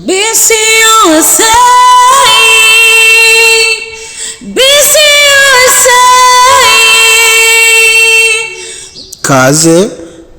Bcusa, Bcusa.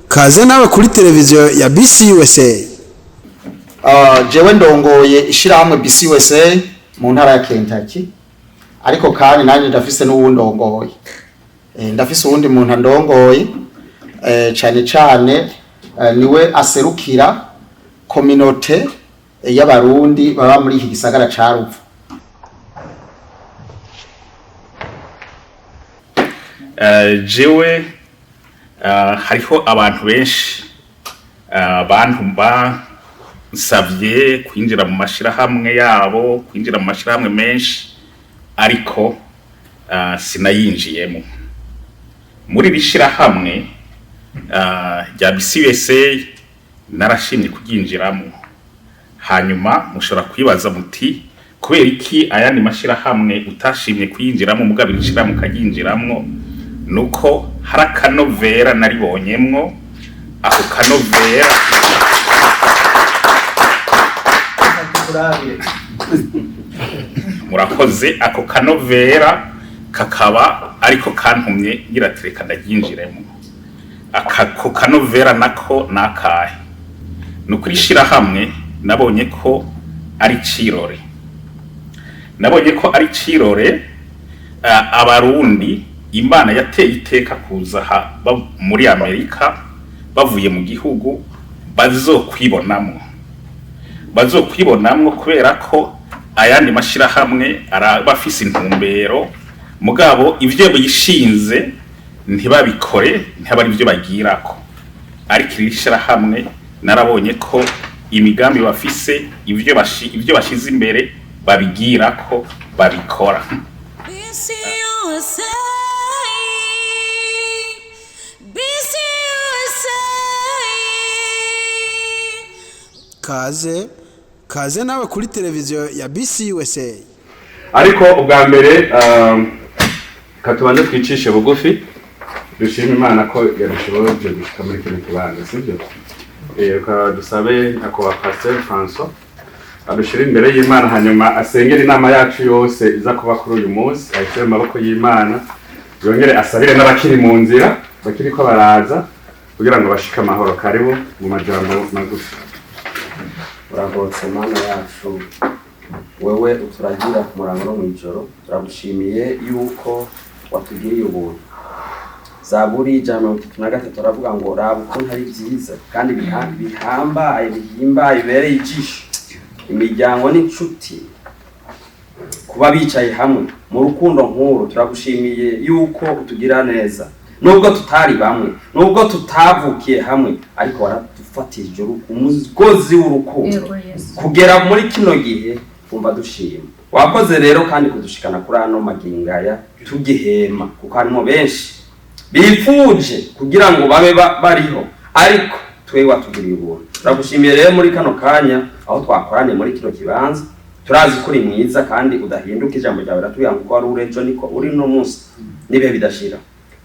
Kaze nawe kuri televiziyo ya Bcusa. Jewe ndongoye ishirahamwe Bcusa mu ntara ya Kentucky, ariko kandi nanje ndafise n'uwundongoye. Ndafise uwundi muntu ndongoye cyane niwe aserukira communauté y'abarundi baba muri iki gisagara ca Ruvu. Jewe hariho abantu benshi bansavye kwinjira mu mashirahamwe yabo, kwinjira mu mashirahamwe menshi, ariko sinayinjiyemo. Muri rishirahamwe rya Bcusa narashimye kuryinjiramo. Hanyuma mushobora kwibaza muti kubera iki ayandi mashirahamwe utashimye kuyinjiramo mugabo rishirahamwe karyinjiramo? Nuko hari akanovera naribonyemwo. Ako kanovera murakoze. Ako kanovera kakaba ariko kantumye ngiratereka ndaryinjiremo. Ako kanovera nako nakahe? Nuko ishirahamwe nabonye ko ari cirore. Nabonye ko ari cirore abarundi Imana yateye iteka kuza muri Amerika bavuye mu gihugu bazokwibonamwo kubera ko ayandi mashirahamwe arabafise intumbero mugabo ivyo bishinze ntibabikore, ntabari ivyo bagirako. Ariko irishirahamwe narabonye ko imigambi bafise ivyo bashize imbere babigirako, babikora. Kaze nawe kuri televiziyo ya Bcusa. Ariko ubwa mbere katubanze twicishe bugufi dushima Imana ko yadushoboje gushika muri kino kibanza, sivyo? Dusabe ako Pastor François adushira imbere y'Imana, hanyuma asengera inama yacu yose iza kuba kuri uyu munsi, ayishyire mu maboko y'Imana, yongere asabire n'abakiri mu nzira bakiri ko baraza kugira ngo bashike amahoro. Karibu mu majambo magufi. Uragotse Mana yacu, wewe uturagira ku murango no mwijoro, turagushimiye yuko watugiriye ubuntu. Zaburi 133 aravuga ngo raba uko ntari byiza kandi bihimbaye ibereye ijisho imiryango n'inshuti kuba bicaye hamwe mu rukundo nkuru. Turagushimiye yuko utugira neza, nubwo tutari bamwe, nubwo tutavukiye hamwe, ariko waradufatije umugozi w'urukundo kugera muri kino gihe. Umva dushima, wakoze rero kandi kudushikana kuri ano magingaya tugihema, kuko harimo benshi bifuje kugira ngo babe bariho, ariko twe watugiriye ubuntu. Turagushimiye rero muri kano kanya aho twakoranye muri kino kibanza. Turazi kuri mwiza kandi udahinduka, ijambo ryawe ratubwira ngo ari urejo niko uri no munsi nibe bidashira.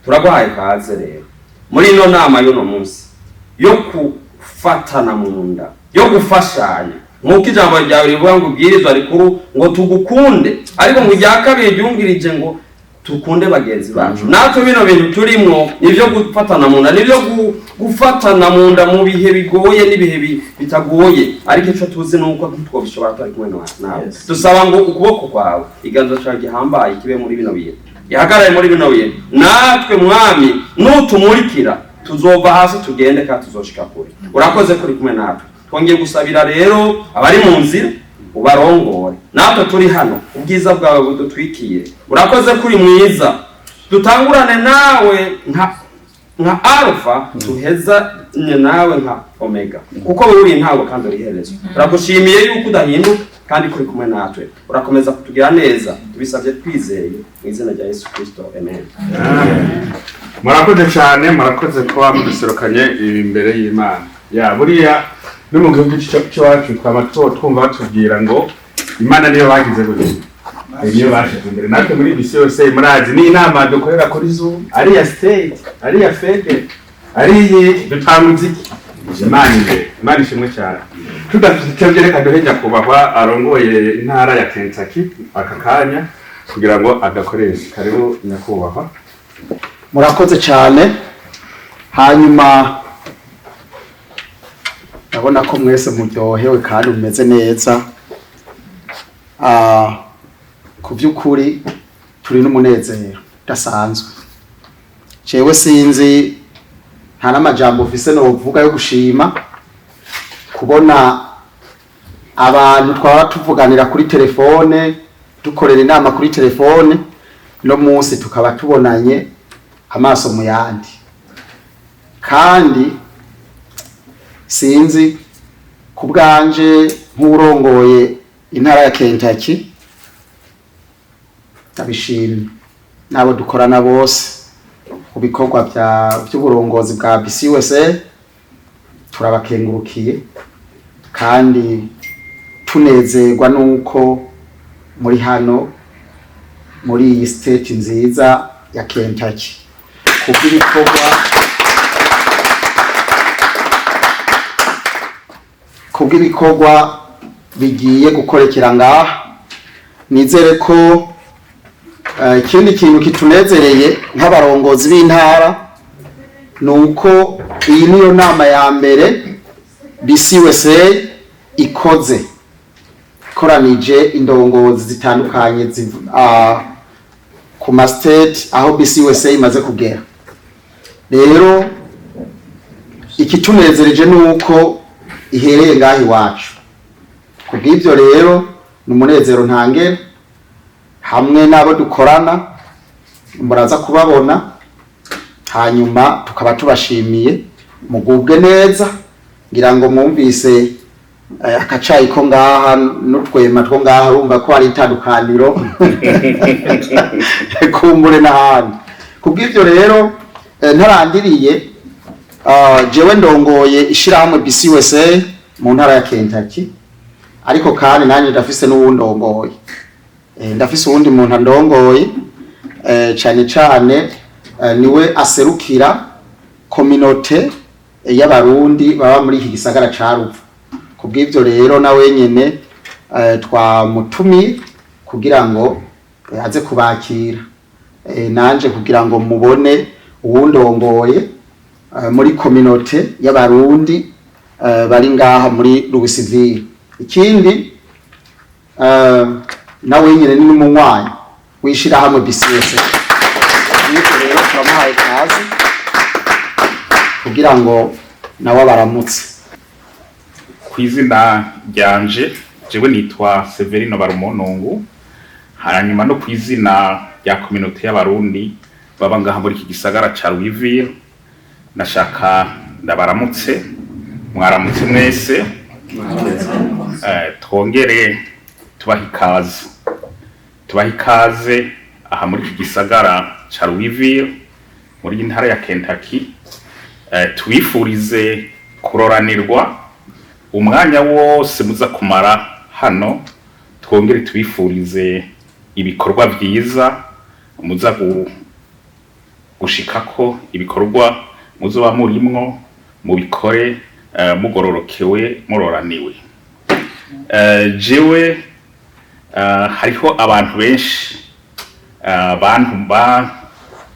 Turaguhaye kaze rero muri ino nama y'uno munsi yo kufatana mu nda, yo gufashanya, nk'uko ijambo ryawe rivuga ngo ubwirizwa rikuru ngo tugukunde, ariko mu rya kabiri ryungirije ngo tukunde bagenzi bacu. Natwe bino bintu turimo nivyo gufatana mu nda, nivyo gufatana mu nda mu bihe bigoye n'ibihe bitagoye, ariko ico tuzi nuko twobishobora tari kumwe nawe. Dusaba ngo ukuboko kwawe, iganza cyawe gihambaye kibe muri bino bintu, ihagaraye muri bino bintu. Natwe mwami nutumurikira tuzova hasi tugende kandi tuzoshika kure. Urakoze kuri kumwe natwe. Twongeye gusabira rero abari mu nzira ubarongore, natwe turi hano ubwiza bwawe budutwikire. Urakoze kuri mwiza, dutangurane nawe nka alpha tuheza nawe nka omega, kuko wewe uri intango kandi uri iherezo. Turagushimiye yuko udahinduka kandi kuri kumwe natwe, urakomeza kutugira neza. Tubisabye twizeye mu izina rya Yesu Kristo, amen. Murakoze cyane, murakoze ko muduserukanye imbere y'Imana. Buriya no mu gihugu cyacu twumva batubwira ngo Imana niyo bagize gute, niyo bashize imbere. Natwe muri Bcusa murazi ni inama dukorera kuri Zoom, ari ya state, ari ya fede, ari dutanga umuziki. Imana ishimwe cyane. Tudafite reka duhe nyakubahwa arongoye intara ya Kentucky aka kanya kugira ngo agakoreshe. Karibu nyakubahwa. Murakoze cyane. Hanyuma ndabona ko mwese muryohewe kandi mumeze neza. Ku by'ukuri turi n'umunezero udasanzwe. Jewe sinzi nta n'amajambo ufise novuga yo gushima kubona abantu twaba tuvuganira kuri telefone, dukorera inama kuri telefone, no munsi tukaba tubonanye amaso mu yandi. Kandi sinzi kubwanje nk'urongoye intara ya Kentucky tabishimye nabo dukorana bose ku bikorwa by'uburongozi bwa Bcusa. Turabakengurukiye kandi tunezerwa nuko muri hano muri iyi state nziza ya Kentucky kubw'ibikorwa bigiye gukorekera ngaha. Nizere ko ikindi kintu kitunezereye nk'abarongozi b'intara nuko iyi niyo nama ya mbere Bcusa ikoze koranije indongozi zitandukanye ku ma state aho Bcusa imaze kugera. Rero ikitunezereje nuko ihereye ngaho iwacu. Kubw'ibyo rero n'umunezero ntangere hamwe n'abo dukorana muraza kubabona, hanyuma tukaba tubashimiye mugubwe neza. Ngira ngo mwumvise akacayi ko ngaha n'utwema two ngaha urumva ko ari itandukaniro kumbure n'ahandi. Kubw'ibyo rero ntarandiriye, jewe ndongoye ishirahamwe Bcusa mu ntara ya Kentucky, ariko kandi nanjye ndafise n'uwundongoye. Ndafise uwundi muntu ndongoye cyane cyane niwe aserukira communauté y'abarundi baba muri iki gisagara ca Ruvu. Kubw'ibyo rero nawe nyene twamutumiye kugira ngo aze kubakira nanje kugira ngo mubone uwundongoye muri communauté y'abarundi bari ngaha muri Rubisivire. Ikindi nawe nyine ni n'umunywanyi wishira hamwe Bcusa. Niko rero turamuhaye kazi kugira ngo nawe baramutse. Kwizina ryanje jewe nitwa Severino Barumonongu, hanyuma no kwizina ya communauté y'abarundi baba ngaha muri iki gisagara ca Rwivira nashaka ndabaramutse. Mwaramutse mwese. Twongere tubaha ikaze aha muri iki gisagara ca Rwivira muri intara ya Kentucky. Twifurize kuroranirwa umwanya wose muza kumara hano. Twongere twifurize ibikorwa byiza muza gushikako, ibikorwa muzoba murimwo mubikore mugororokewe muroraniwe. Jewe hariho abantu benshi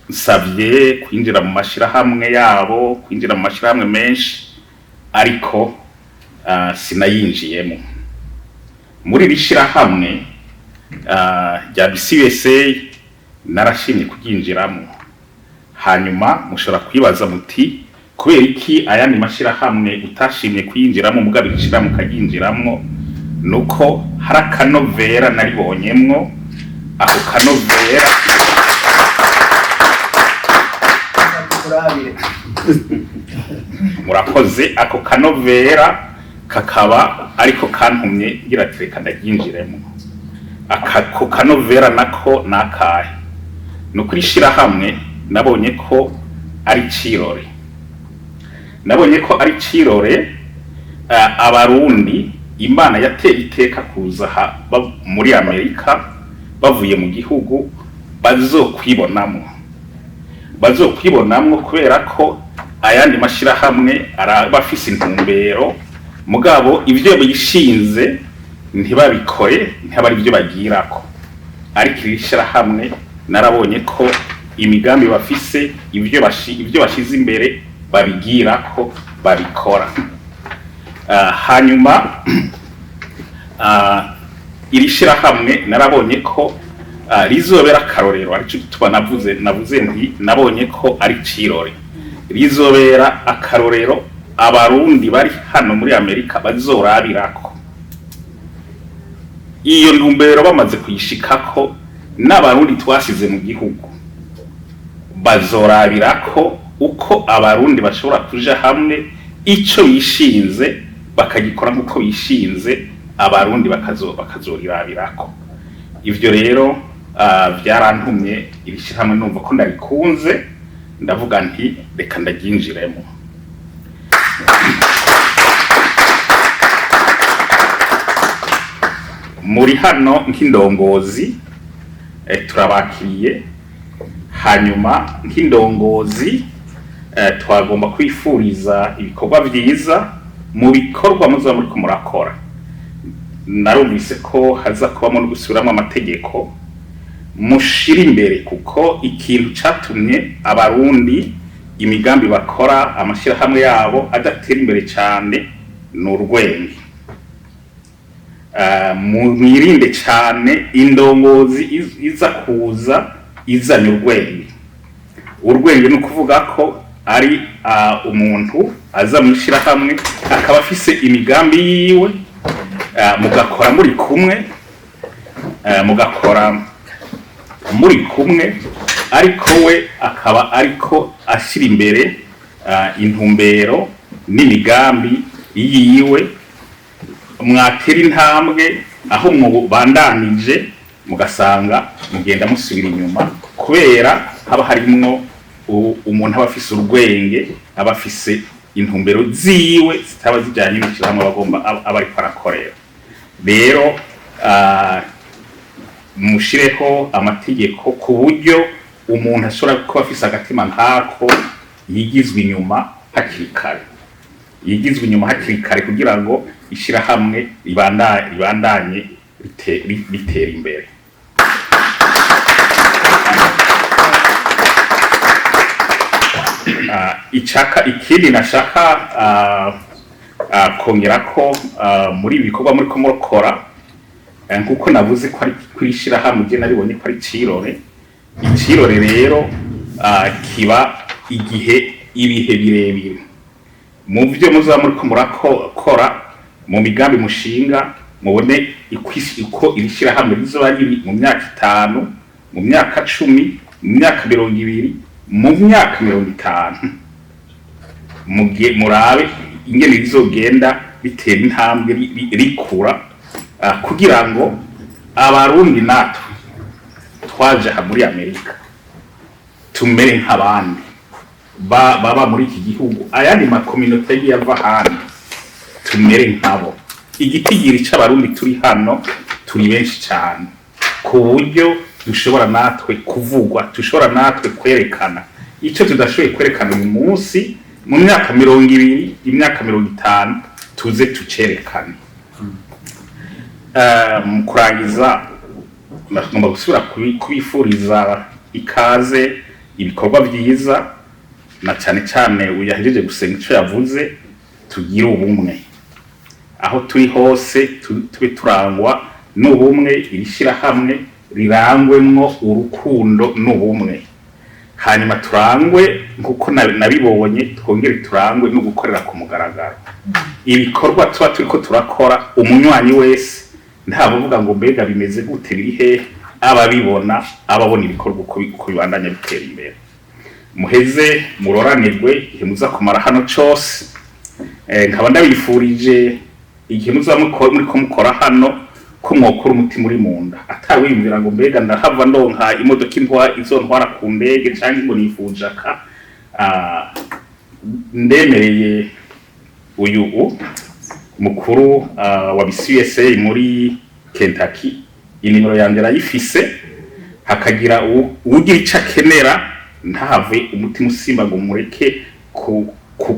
bansavye kwinjira mu mashirahamwe yabo, kwinjira mu mashirahamwe menshi, ariko sinayinjiyemo. Muri iri shirahamwe rya Bcusa narashimye kuryinjiramo. Hanyuma mushobora kwibaza muti kubera iki ayandi mashirahamwe utashimye kuyinjiramo mugabo ishirahamwe ukaryinjiramo? Nuko hari akanovera naribonyemwo. Ako kanovera murakoze. Ako kanovera kakaba ariko kantumye ngira ati reka ndaryinjiremo. Ako kanovera nako nakahe? Nuko ishirahamwe nabonye ko ari cirore. Nabonye ko ari cirore abarundi Imana yateye iteka kuza muri Amerika bavuye mu gihugu bazokwibonamwo kubera ko ayandi mashirahamwe araba afise intumbero mugabo ivyo bishinze ntibabikore ntibari ibyo bagirako, ariko irishirahamwe narabonye ko imigambi bafise ivyo bashize imbere babigirako babikora. Hanyuma irishirahamwe narabonye ko rizobera akarorero, aricyo tuba navuze nti nabonye ko ari cirore, rizobera akarorero abarundi bari hano muri Amerika bazorabirako. Iyo ntumbero bamaze kuyishikako n'abarundi twasize mu gihugu bazorabirako uko abarundi bashobora kuja hamwe ico bishinze bakagikora nk'uko bishinze, abarundi bakazorirabirako. Ivyo rero byarantumye irishirahamwe numva ko ndarikunze, ndavuga nti reka ndaginjiremo. Muri hano nk'indongozi turabakiriye, hanyuma nk'indongozi twagomba kwifuriza ibikorwa vyiza mu bikorwa muzoba muriko murakora. Narumvise ko haza kubamo no gusubiramwo amategeko mushira imbere, kuko ikintu catumye abarundi imigambi bakora amashirahamwe yabo adatera imbere cyane ni urwenge. Mwirinde cyane indongozi iza kuza izanye urwenge. Urwenge ni ukuvuga ko ari umuntu aza mu ishirahamwe akaba afise imigambi yiwe, mugakora muri kumwe ariko we akaba ariko ashira imbere intumbero n'imigambi yiwe, mwatera intambwe aho mubandanije mugasanga mugenda musubira inyuma, kubera haba harimwo umuntu aba afise urwenge, aba afise intumbero ziwe zitaba zijyanye n'ishyirahamwe bagomba aba ariko arakorera. Rero mushireho amategeko ku buryo umuntu ashobora kuba afise agatima nkako yigizwe inyuma hakiri kare, kugira ngo ishyirahamwe ribandanye ritera imbere. Ikindi nashaka kongera ko muri ibikorwa muri ko mukora, nkuko navuze ko ari kwishirahamwe je naribonye ko ari cirore. Icirore rero kiba igihe ibihe birebire mu byo muzaba muri ko murakora, mu migambi mushinga, mubone uko irishirahamwe rizoba riri mu myaka 5, mu myaka 10, mu myaka 20, mu myaka 50. Murabe ingene rizogenda bitera intambwe rikura, kugira ngo abarundi natwe twaje muri Amerika tumere nk'abandi baba muri iki gihugu, ayandi makominote yava hano tumere nkabo. Igitigiri c'abarundi turi hano turi benshi cyane, ku buryo dushobora natwe kuvugwa, dushobora natwe kwerekana icyo tudashoboye kwerekana uyu munsi, mu myaka 20, imyaka 50 tuze tucerekane. Mu kurangiza ngomba gusubira kubifuriza ikaze, ibikorwa byiza, na cyane cyane uyahejeje gusenga icyo yavuze, tugira ubumwe aho turi hose, tube turangwa n'ubumwe, irishirahamwe rirangwemwo urukundo n'ubumwe, hanyuma turangwe nkuko nabibonye, twongere turangwe no gukorera ku mugaragaro. Ibikorwa tuba turiko turakora, umunywanyi wese ntavuga ngo mbega bimeze gute, biri he, ababibona ababona ibikorwa uko bibandanya bitera imbere. Muheze muroranirwe igihe muza kumara hano cyose. Nkaba ndabifurije igihe muza muri ko mukora hano ko mwokora umutima uri munda, atawiyumvira ngo mbega ndahava ndonka imodoka izontwara ku ndege cyangwa ngo nifujaka. Ndemereye uyu mukuru wa Bcusa muri Kentucky, inimero yanjye arayifise, hakagira ugira ico akenera, ntave umutima usimba ngo mureke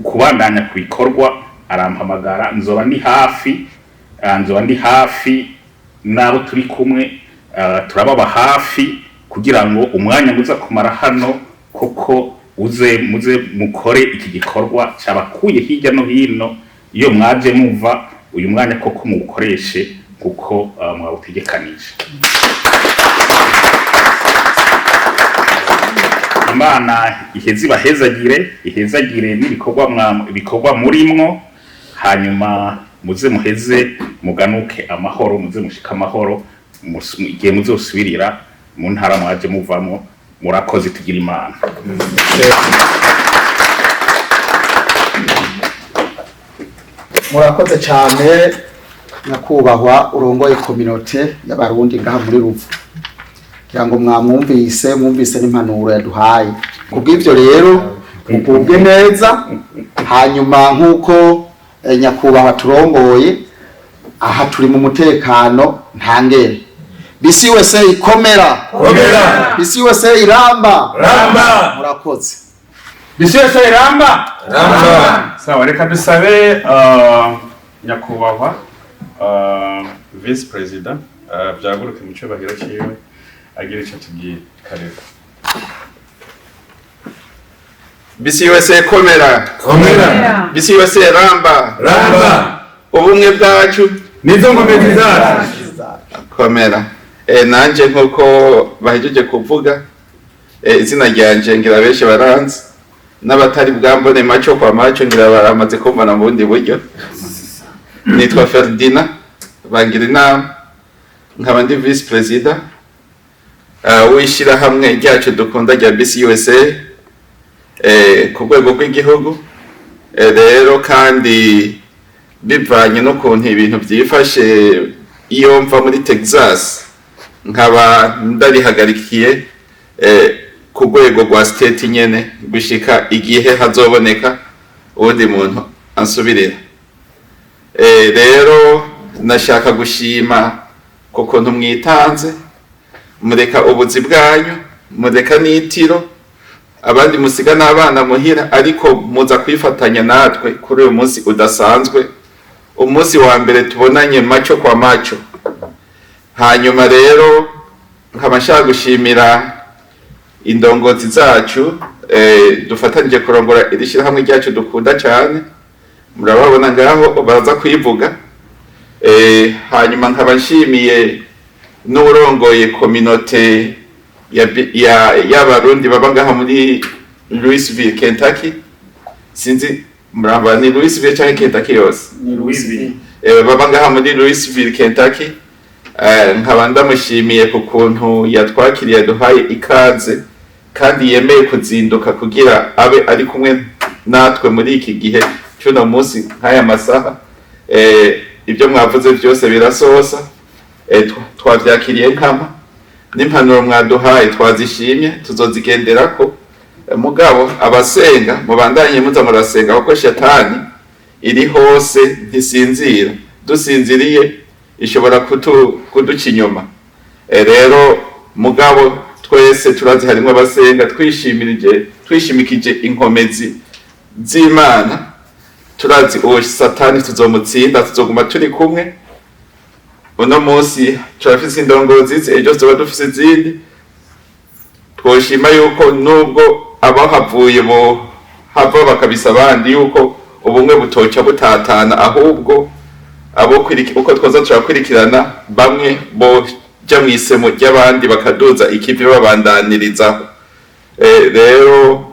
kubandanya ku bikorwa arampamagara nzoba ndi hafi nabo turi kumwe turababa hafi kugira ngo umwanya muza kumara hano koko muze mukore iki gikorwa cyabakuye hirya no hino iyo mwaje muva uyu mwanya koko mukoreshe kuko mwawutegekanije. Imana ihezagire n'ibikorwa murimwo, hanyuma muze muheze muganuke amahoro, muze mushika amahoro igihe muzosubirira mu ntara mwaje muvamo. Murakoze, tugira Imana. Murakoze cyane nyakubahwa urongoye communauté y'abarundi ngaha muri Ruvu, kugira ngo mwumvise n'impanuro yaduhaye. Kubw'ivyo rero mugubwe neza, hanyuma nk'uko nyakubahwa turongoye aha turi mu mutekano ntangere. Bcusa ikomera, Bcusa iramba. Murakoze. Bcusa iramba. Sawa, reka dusabe nyakubahwa vice president byaguruke mu cyubahiro cyiwe agira icyo tubwiye. Kareba. Bcusa komera. Bcusa iramba. Ubumwe bwacu nizo ngomezi zacu. Komera. Nanje nkuko bahejeje kuvuga izina ryanje ngira benshi baranzi, n'abatari bwambone macho kwa macho ngira baramaze kumvana mu bundi buryo. Nitwa Ferdinand bangira Inama, nkaba ndi vice president wishira hamwe ryacu dukunda rya Bcusa ku rwego rw'igihugu. Rero kandi bivanye no kuntu ibintu byifashe iyo mva muri Texas, nkaba ndarihagarikiye ku rwego rwa state nyene gushika igihe hazoboneka ubundi muntu ansubirira. Rero nashaka gushima kuko ntumwitanze, mureka ubuzi bwanyu, mureka n'itiro, abandi musiga n'abana muhira, ariko muza kwifatanya natwe kuri uyu munsi udasanzwe, umunsi wa mbere tubonanye macho kwa macho. Hanyuma rero nkaba nshaka gushimira indongozi zacu dufatanije kurongora iri shyirahamwe ryacu dukunda cyane, murababona ngaho baraza kwivuga. Hanyuma nkaba nshimiye n'urongoye communauté y'abarundi baba ngaha muri Louisville, Kentucky. Sinzi muramba ni Louisville cyangwa Kentucky yose? Ni Louisville. Baba ngaha muri Louisville, Kentucky. Nkaba ndamushimiye ku kuntu yatwakiriye, duhaye ikaze kandi yemeye kuzinduka kugira abe ari kumwe natwe muri iki gihe cy'uno munsi nk'aya masaha. Ibyo mwavuze byose birasohosa, twavyakiriye nkama, n'impanuro mwaduhaye twazishimye, tuzozigenderako. Mugabo abasenga mubandanye muza murasenga kuko shetani iri hose ntisinzira, dusinziriye ishobora kuduca inyuma. Rero mugabo twese turazi harimo abasenga twishimikije inkomezi z'Imana, turazi uwo satani tuzomutsinda, tuzoguma turi kumwe. Uno munsi turafise indongozi, ejo tuba dufise izindi. Twoshima yuko nubwo abahavuye bo hava bakabisa abandi yuko ubumwe butoca butatana, ahubwo uko twaza turakurikirana bamwe boja mw'isemo ry'abandi bakaduza ikivi babandanirizaho. Rero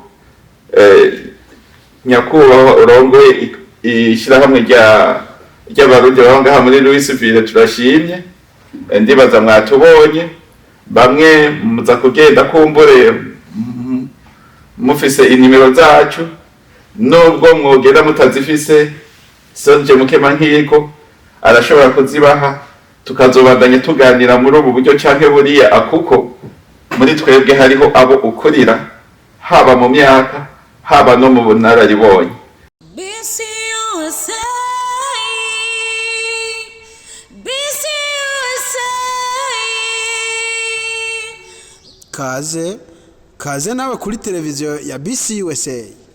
nyakubahwa urongoye ishyirahamwe ry'abarundi baba ngaha muri Louisville, turashimye. Ndibaza mwatubonye bamwe muza kugenda kumbure mufise inimero zacu, nubwo mwogera mutazifise sonje mukema nkiko arashobora kuzibaha, tukazobandanya tuganira muri ubu buryo canke buriya, akuko muri twebwe hariho abo ukurira, haba mu myaka haba no mu bunararibonye. kaze nawe kuri televiziyo ya Bcusa.